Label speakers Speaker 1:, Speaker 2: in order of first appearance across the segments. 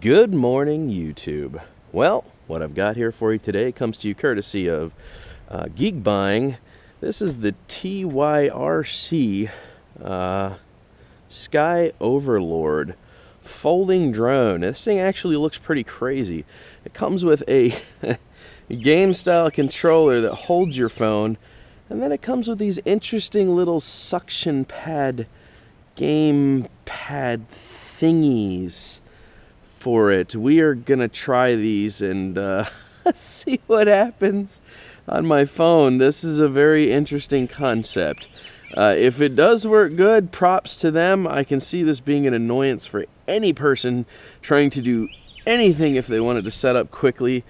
Speaker 1: Good morning, YouTube. Well, what I've got here for you today comes to you courtesy of Geek Buying. This is the TYRC Sky Overlord folding drone. This thing actually looks pretty crazy. It comes with a game-style controller that holds your phone, and then it comes with these interesting little suction pad, game pad thingies for it. We are gonna try these and see what happens on my phone. This is a very interesting concept. If it does work good, props to them. I can see this being an annoyance for any person trying to do anything if they wanted to set up quickly.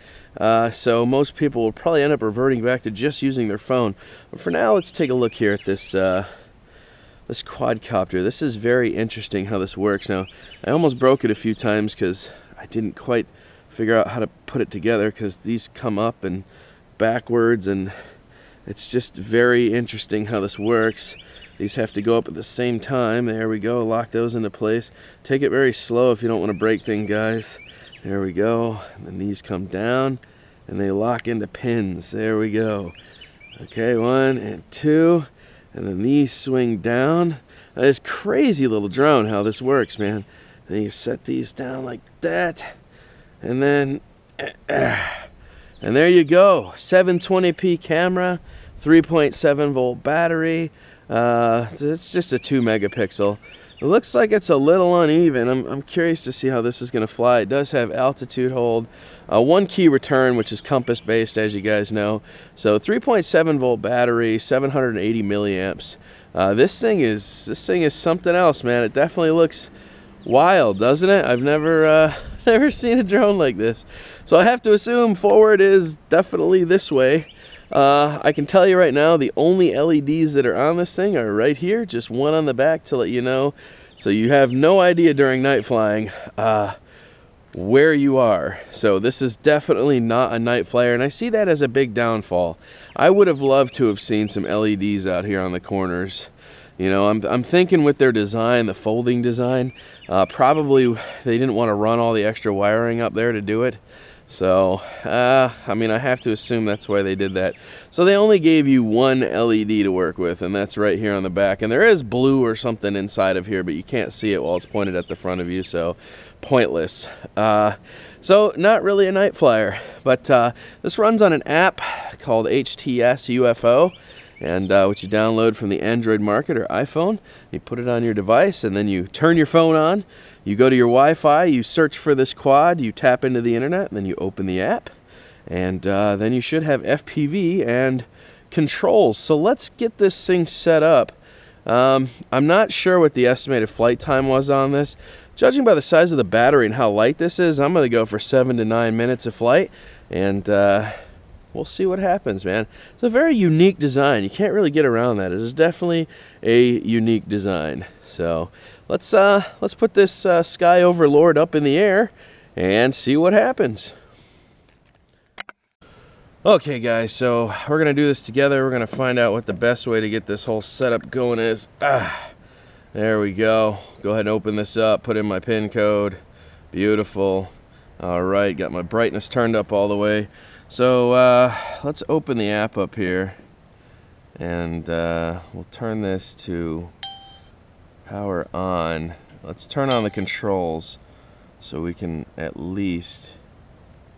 Speaker 1: So most people will probably end up reverting back to just using their phone. But for now, let's take a look here at this this quadcopter. This is very interesting how this works. Now, I almost broke it a few times because I didn't quite figure out how to put it together, because these come up and backwards, and it's just very interesting how this works. These have to go up at the same time. There we go. Lock those into place. Take it very slow if you don't want to break things, guys. There we go. And then these come down and they lock into pins. There we go. Okay, 1 and 2. And then these swing down. This crazy little drone, how this works, man. And you set these down like that. And then, and there you go. 720p camera, 3.7 volt battery. It's just a 2 megapixel. It looks like it's a little uneven. I'm curious to see how this is going to fly. It does have altitude hold, 1 key return, which is compass based, as you guys know. So 3.7 volt battery, 780 milliamps. This thing is something else, man. It definitely looks wild, doesn't it? I've never never seen a drone like this. So I have to assume forward is definitely this way. I can tell you right now, the only LEDs that are on this thing are right here, just one on the back to let you know. So you have no idea during night flying where you are. So this is definitely not a night flyer, and I see that as a big downfall. I would have loved to have seen some LEDs out here on the corners. You know, I'm thinking with their design, the folding design, probably they didn't want to run all the extra wiring up there to do it. So, I mean, I have to assume that's why they did that. So they only gave you one LED to work with, and that's right here on the back. And there is blue or something inside of here, but you can't see it while it's pointed at the front of you, so pointless. So not really a night flyer, but this runs on an app called HTS UFO, and which you download from the Android market or iPhone. You put it on your device, and then you turn your phone on. You go to your Wi-Fi, you search for this quad, you tap into the internet, and then you open the app, and then you should have FPV and controls. So let's get this thing set up. I'm not sure what the estimated flight time was on this. Judging by the size of the battery and how light this is, I'm going to go for 7 to 9 minutes of flight, and we'll see what happens, man. It's a very unique design. You can't really get around that. It is definitely a unique design. So let's put this Sky Overlord up in the air and see what happens. Okay, guys, so we're gonna do this together. We're gonna find out what the best way to get this whole setup going is. There we go. Go ahead and open this up. Put in my PIN code. Beautiful. All right, got my brightness turned up all the way. So let's open the app up here, and we'll turn this to power on. Let's turn on the controls so we can at least,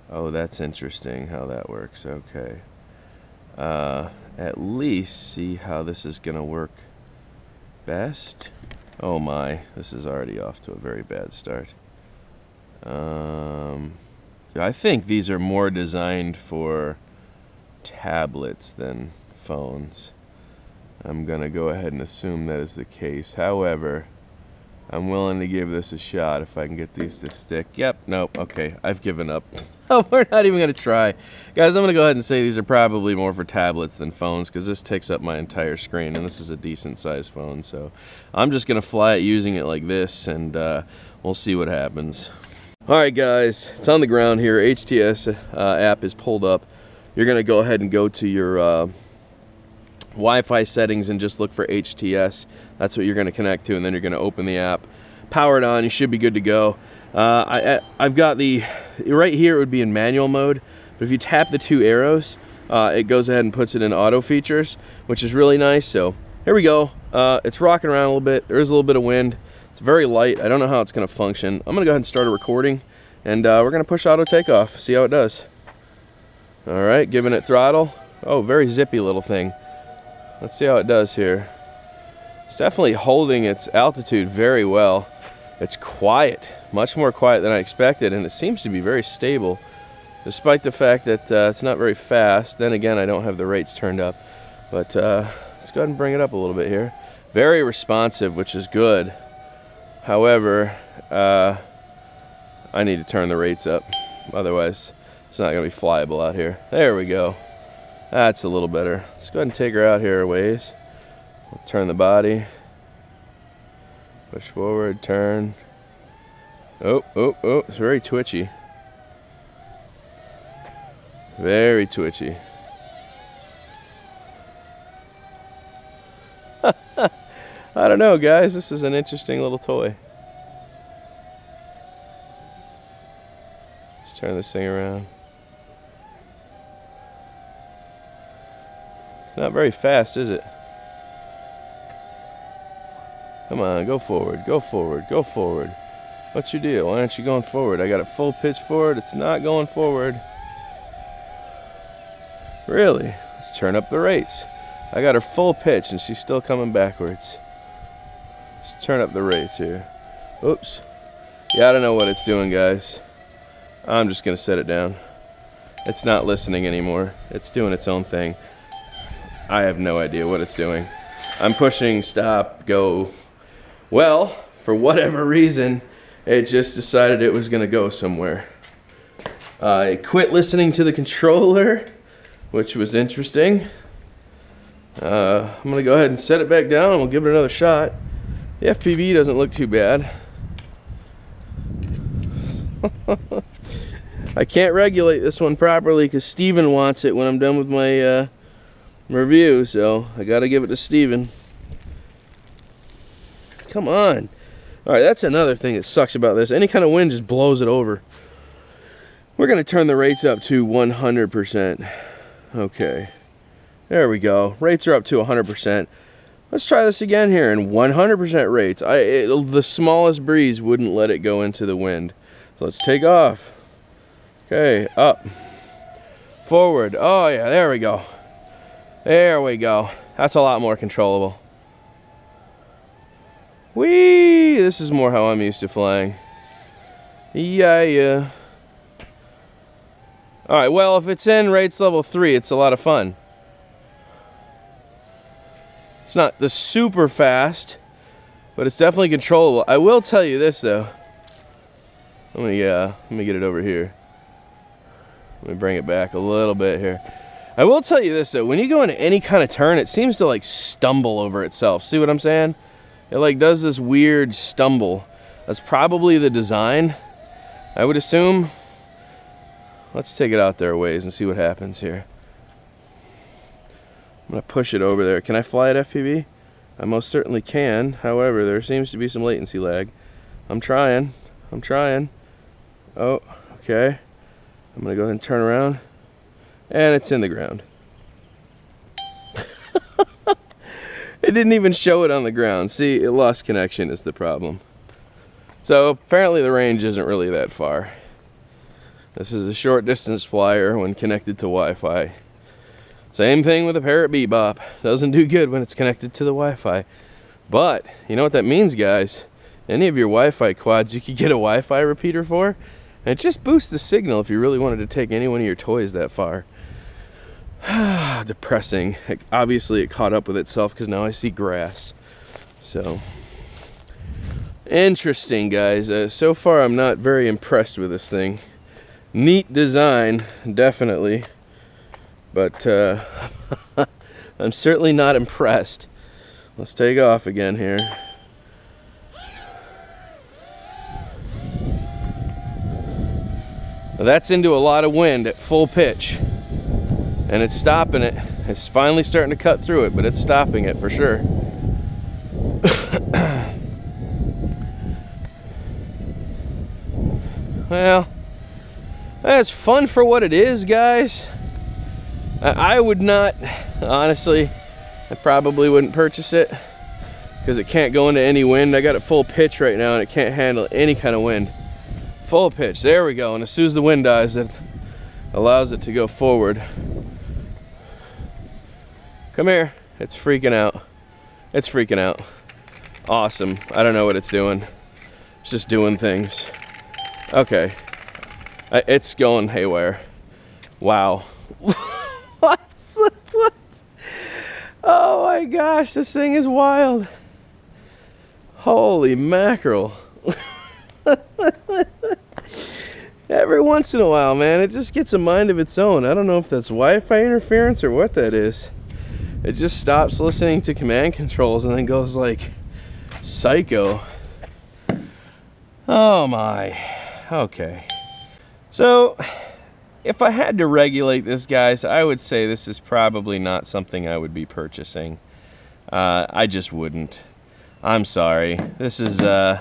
Speaker 1: oh, that's interesting how that works. Okay, at least see how this is gonna work best. Oh my, this is already off to a very bad start. I think these are more designed for tablets than phones. I'm gonna go ahead and assume that is the case. However, I'm willing to give this a shot if I can get these to stick. Yep, nope, okay, I've given up. Oh, we're not even gonna try. Guys, I'm gonna go ahead and say these are probably more for tablets than phones, because this takes up my entire screen, and this is a decent sized phone, so I'm just gonna fly it using it like this, and we'll see what happens. Alright guys, it's on the ground here. HTS app is pulled up. You're gonna go ahead and go to your Wi-Fi settings and just look for HTS. That's what you're going to connect to, and then you're going to open the app, power it on. You should be good to go. I've got the, right here it would be in manual mode, but if you tap the 2 arrows, it goes ahead and puts it in auto features, which is really nice. So here we go. It's rocking around a little bit. There is a little bit of wind. It's very light. I don't know how it's going to function. I'm going to go ahead and start a recording, and we're going to push auto takeoff, see how it does. All right, giving it throttle. Oh, very zippy little thing. Let's see how it does here. It's definitely holding its altitude very well. It's quiet, much more quiet than I expected, and it seems to be very stable, despite the fact that it's not very fast. Then again, I don't have the rates turned up. But let's go ahead and bring it up a little bit here. Very responsive, which is good. However, I need to turn the rates up. Otherwise, it's not going to be flyable out here. There we go. That's a little better. Let's go ahead and take her out here a ways. We'll turn the body. Push forward, turn. Oh, it's very twitchy. Very twitchy. I don't know, guys. This is an interesting little toy. Let's turn this thing around. Not very fast, is it? Come on, go forward, go forward, go forward. What's your deal? Why aren't you going forward? I got it full pitch forward. It's not going forward. Really? Let's turn up the rates. I got her full pitch and she's still coming backwards. Let's turn up the rates here. Oops. Yeah, I don't know what it's doing, guys. I'm just going to set it down. It's not listening anymore. It's doing its own thing. I have no idea what it's doing. I'm pushing stop, go. Well, for whatever reason, it just decided it was going to go somewhere. It quit listening to the controller, which was interesting. I'm going to go ahead and set it back down and we'll give it another shot. The FPV doesn't look too bad. I can't regulate this one properly because Steven wants it when I'm done with my review, so I gotta give it to Steven. Come on. Alright, that's another thing that sucks about this. Any kind of wind just blows it over. We're gonna turn the rates up to 100%. Okay. There we go. Rates are up to 100%. Let's try this again here in 100% rates. The smallest breeze wouldn't let it go into the wind. So let's take off. Okay, up. Forward. Oh yeah, there we go. There we go. That's a lot more controllable. Whee! This is more how I'm used to flying. Yeah. Alright, well, if it's in rates level 3, it's a lot of fun. It's not the super fast, but it's definitely controllable. I will tell you this, though. Let me get it over here. Let me bring it back a little bit here. I will tell you this, though. When you go into any kind of turn, it seems to, like, stumble over itself. See what I'm saying? It, like, does this weird stumble. That's probably the design, I would assume. Let's take it out there a ways and see what happens here. I'm going to push it over there. Can I fly at FPV? I most certainly can. However, there seems to be some latency lag. I'm trying. Oh, okay. I'm going to go ahead and turn around. And it's in the ground. It didn't even show it on the ground. See, it lost connection is the problem. So apparently the range isn't really that far. This is a short distance flyer when connected to Wi-Fi. Same thing with a Parrot Bebop. Doesn't do good when it's connected to the Wi-Fi. But, you know what that means, guys? Any of your Wi-Fi quads you could get a Wi-Fi repeater for. And it just boosts the signal if you really wanted to take any one of your toys that far. Depressing. Obviously it caught up with itself because now I see grass. So, interesting, guys. So far I'm not very impressed with this thing. Neat design, definitely. But I'm certainly not impressed. Let's take off again here. Now that's into a lot of wind at full pitch. And it's stopping it. It's finally starting to cut through it, but it's stopping it for sure. Well, that's fun for what it is, guys. I would not, honestly, I probably wouldn't purchase it because it can't go into any wind. I got it full pitch right now and it can't handle any kind of wind. Full pitch, there we go. And as soon as the wind dies, it allows it to go forward. Come here, it's freaking out. It's freaking out. Awesome, I don't know what it's doing. It's just doing things. Okay, it's going haywire. Wow. What? Oh my gosh, this thing is wild. Holy mackerel. Every once in a while, man, it just gets a mind of its own. I don't know if that's Wi-Fi interference or what that is. It just stops listening to command controls and then goes like psycho. Oh my. Okay. So, if I had to regulate this, guys, I would say this is probably not something I would be purchasing. I just wouldn't. I'm sorry. This is, I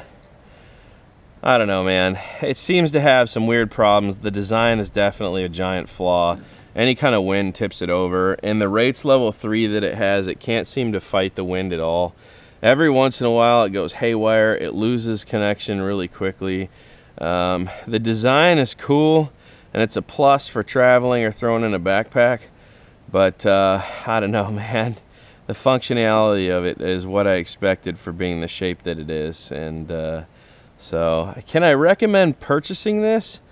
Speaker 1: don't know, man. It seems to have some weird problems. The design is definitely a giant flaw. Any kind of wind tips it over. And the rates level 3 that it has, it can't seem to fight the wind at all. Every once in a while, it goes haywire. It loses connection really quickly. The design is cool. And it's a plus for traveling or throwing in a backpack. But, I don't know, man. The functionality of it is what I expected for being the shape that it is. And so, can I recommend purchasing this?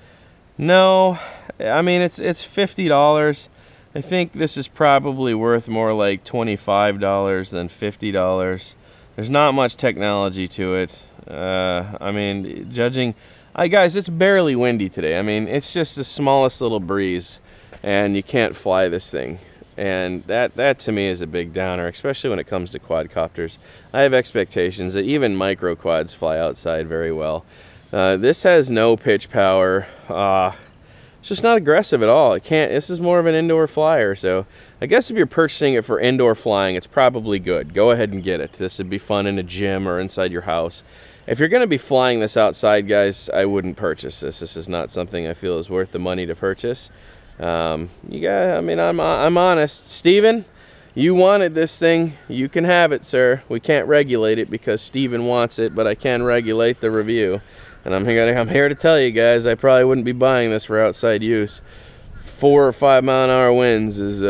Speaker 1: No. I mean, it's $50. I think this is probably worth more like $25 than $50. There's not much technology to it. I mean, judging... guys, it's barely windy today. I mean, it's just the smallest little breeze, and you can't fly this thing. And that to me is a big downer, especially when it comes to quadcopters. I have expectations that even micro quads fly outside very well. This has no pitch power. It's just not aggressive at all. It can't. This is more of an indoor flyer, so I guess if you're purchasing it for indoor flying, it's probably good. Go ahead and get it. This would be fun in a gym or inside your house. If you're going to be flying this outside, guys, I wouldn't purchase this. This is not something I feel is worth the money to purchase. I mean, I'm honest. Steven, you wanted this thing. You can have it, sir. We can't regulate it because Steven wants it, but I can regulate the review. And I'm here to tell you guys, I probably wouldn't be buying this for outside use. 4 or 5 mile-an-hour winds is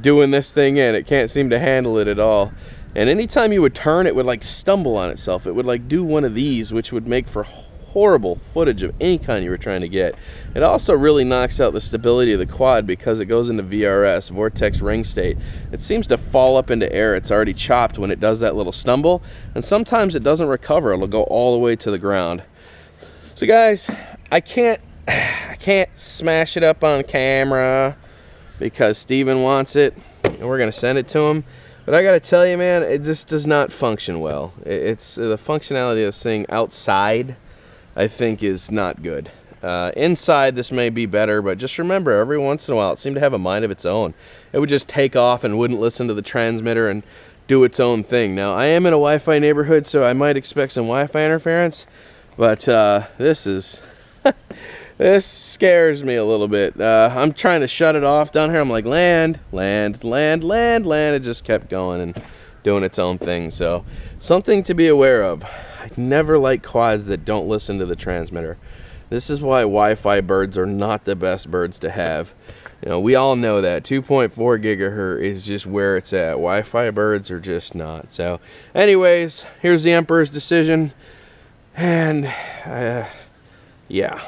Speaker 1: doing this thing in. It can't seem to handle it at all. And anytime you would turn, it would like stumble on itself. It would like do one of these, which would make for horrible footage of any kind you were trying to get. It also really knocks out the stability of the quad because it goes into VRS, vortex ring state. It seems to fall up into air. It's already chopped when it does that little stumble. And sometimes it doesn't recover. It'll go all the way to the ground. So guys, I can't smash it up on camera because Steven wants it. And we're going to send it to him. But I gotta tell you, man, it just does not function well. It's the functionality of this thing outside, I think, is not good. Inside, this may be better, but just remember, every once in a while, it seemed to have a mind of its own. It would just take off and wouldn't listen to the transmitter and do its own thing. Now, I am in a Wi-Fi neighborhood, so I might expect some Wi-Fi interference, but this is... This scares me a little bit. I'm trying to shut it off down here. I'm like, land, land, land, land, land. It just kept going and doing its own thing. So, something to be aware of. I never like quads that don't listen to the transmitter. This is why Wi-Fi birds are not the best birds to have. You know, we all know that. 2.4 gigahertz is just where it's at. Wi-Fi birds are just not. So, anyways, here's the Emperor's decision. And, yeah.